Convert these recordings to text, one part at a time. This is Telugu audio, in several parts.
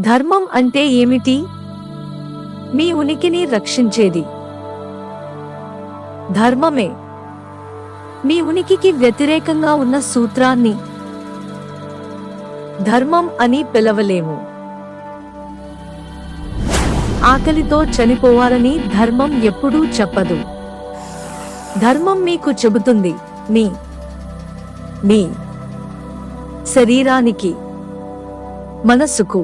ధర్మం అంటే ఏమిటి? మీ ఉనికిని రక్షించేది ధర్మమే. మీ ఉనికికి వ్యతిరేకంగా ఉన్న సూత్రాన్ని ధర్మం అని పిలవలేము. ఆకలితో చనిపోవాలని ధర్మం ఎప్పుడూ చెప్పదు. ధర్మం మీకు చెబుతుంది మీ శరీరానికి, మనసుకు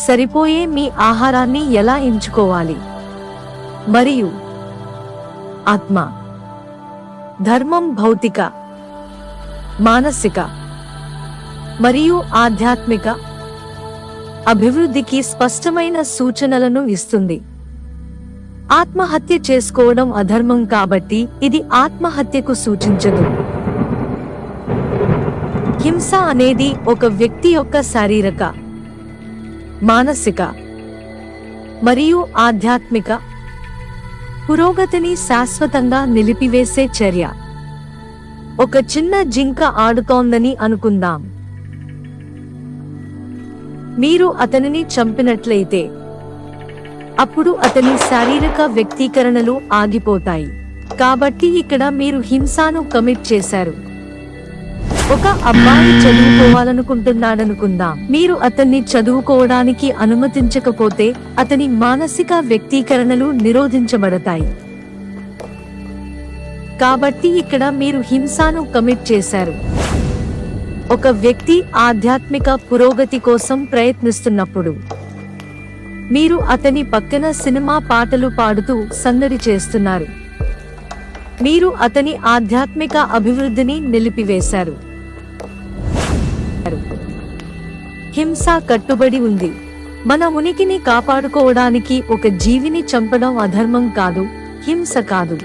సరిపోయే మీ ఆహారాన్ని ఎలా ఎంచుకోవాలి. మరియు ఆత్మ ధర్మం భౌతిక, మానసిక మరియు ఆధ్యాత్మిక అభివృద్ధికి స్పష్టమైన సూచనలను ఇస్తుంది. ఆత్మహత్య చేసుకోవడం అధర్మం కాబట్టి ఇది ఆత్మహత్యకు సూచించదు. హింస అనేది ఒక వ్యక్తి యొక్క శారీరక, మానసిక మరియు ఆధ్యాత్మిక పురోగతిని శాశ్వతంగా నిలిపివేసే చర్య. ఒక చిన్న జింక ఆడుతోందని అనుకుందాం. మీరు అతనిని చంపినట్లయితే అప్పుడు అతని శారీరక వ్యక్తీకరణలు ఆగిపోతాయి. కాబట్టి ఇక్కడ మీరు హింసను కమిట్ చేశారు. ఒక అబ్బాయి చదువుకోవాలనుకుంటున్నాడనుకుందాం. మీరు అతన్ని చదువుకోవడానికి అనుమతించకపోతే అతని మానసిక వ్యక్తీకరణలు నిరోధించబడతాయి. కాబట్టి ఇక్కడ మీరు హింసను కమిట్ చేశారు. ఒక వ్యక్తి ఆధ్యాత్మిక పురోగతి కోసం ప్రయత్నిస్తున్నప్పుడు మీరు అతని పక్కన సినిమా పాటలు పాడుతూ సందడి చేస్తున్నారు. మీరు అతని ఆధ్యాత్మిక అభివృద్ధిని నిలిపివేశారు. హింస కట్టుబడి ఉంది. మన ఉనికిని కాపాడుకోవడానికి ఒక జీవిని చంపడం అధర్మం కాదు, హింస కాదు.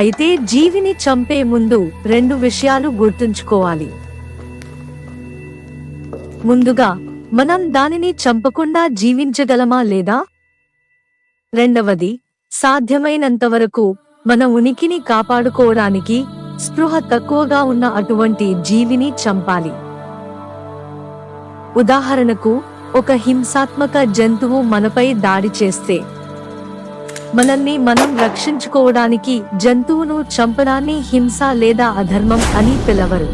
అయితే జీవిని చంపే ముందు 2 విషయాలు గుర్తుంచుకోవాలి. ముందుగా, మనం దానిని చంపకుండా జీవించగలమా లేదా? రెండవది, సాధ్యమైనంతవరకు మన ఉనికిని కాపాడుకోవడానికి స్పృహ తక్కువగా ఉన్న అటువంటి జీవిని చంపాలి. ఉదాహరణకు, ఒక హింసాత్మక జంతువు మనపై దాడి చేస్తే మనల్ని మనం రక్షించుకోవడానికి జంతువును చంపడాన్ని హింస లేదా అధర్మం అని పిలవరు.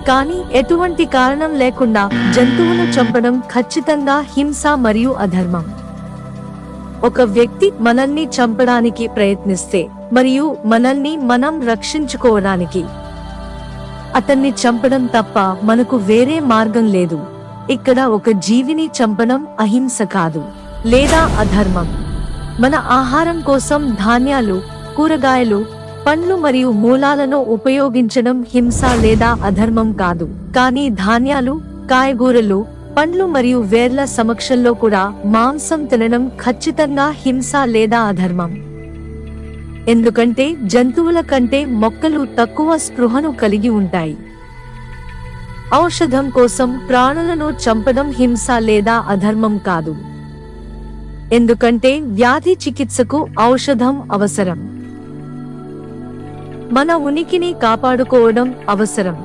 కానీ ఎటువంటి కారణం లేకుండా జంతువును చంపడం ఖచ్చితంగా హింస మరియు అధర్మం. ఒక వ్యక్తి మనల్ని చంపడానికి ప్రయత్నిస్తే మరియు మనల్ని మనం రక్షించుకోవడానికి అతన్ని చంపడం తప్ప మనకు వేరే మార్గం లేదు. ఇక్కడ ఒక జీవిని చంపడం అహింస కాదు లేదా అధర్మం. మన ఆహారం కోసం ధాన్యాలు, కూరగాయలు, పండ్లు మరియు మూలాలను ఉపయోగించడం హింస లేదా అధర్మం కాదు. కానీ ధాన్యాలు, కాయగూరలు, పండ్లు మరియు వేర్ల సమక్షంలో కూడా మాంసం తినడం ఖచ్చితంగా హింస లేదా అధర్మం. ఎందుకంటే జంతువుల కంటే మొక్కలు తక్కువ స్పృహను కలిగి ఉంటాయి. ఔషధం కోసం ప్రాణులను చంపడం హింస లేదా అధర్మం కాదు. ఎందుకంటే వ్యాధి చికిత్సకు ఔషధం అవసరం. మన ఉనికిని కాపాడుకోవడం అవసరం.